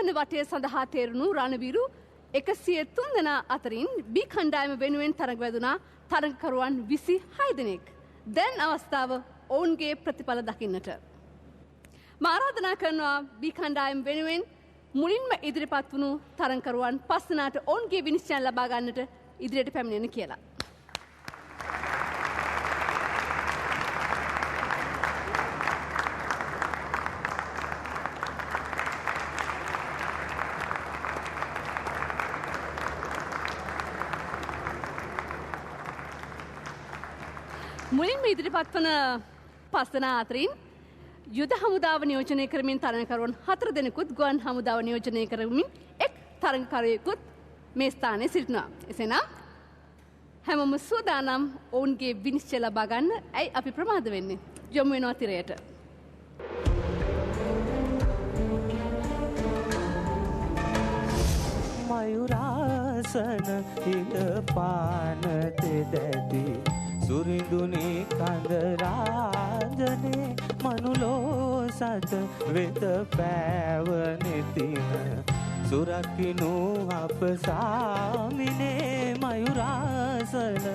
අවසාන වටය සඳහා තේරුණු රණවිරු 103 දෙනා අතරින් B කණ්ඩායම වෙනුවෙන් තරඟ වැදුනා තරඟකරුවන් 26 දෙනෙක්. දැන් අවස්ථාව ඔවුන්ගේ ප්‍රතිඵල දකින්නට. මා ආරාධනා කරනවා B කණ්ඩායම වෙනුවෙන් මුලින්ම ඉදිරිපත් වුණු තරඟකරුවන් 5 දෙනාට ඔවුන්ගේ විනිශ්චයන් ලබා ගන්නට ඉදිරියට පැමිණෙන්න කියලා. මුලින්ම ඉදිරිපත් වන 5 දෙනා අතරින් යුද හමුදාව නියෝජනය කරමින් තරඟකරුවන් 4 දෙනෙකුත් ගුවන් හමුදාව නියෝජනය කරමින් එක් තරඟකරුවෙකුත් මේ ස්ථානයේ සිටිනවා. එසේනම් හැමෝම සූදානම් ඔවුන්ගේ විනිශ්චය ලබා ගන්න. ඇයි අපි ප්‍රමාද වෙන්නේ? යොමු වෙනවා තිරයට. මයුරාසන ඉඳ පානතේ දැති සුරිඳුනි කඳරාජනේ මනුලෝ සත වෙත පෑවනෙතින සුරකිනු අප සාමිනේ මයුරාසන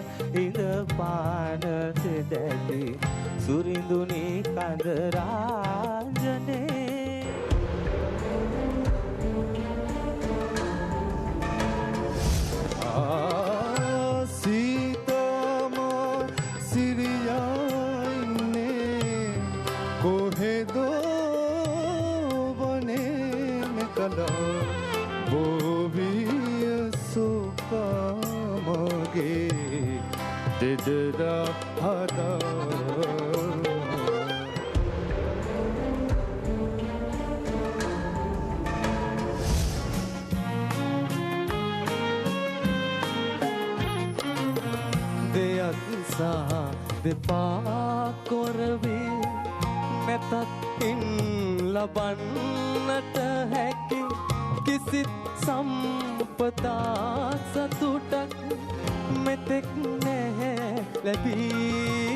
ඉඳ පානතේ දැති සුරිඳුනි කඳරාජනේ Didra hada deyatsa depa korve metatin labannata හැකි කිසිත් සම්පතා සතුටක් මෙතෙක් නැහැ ලැබී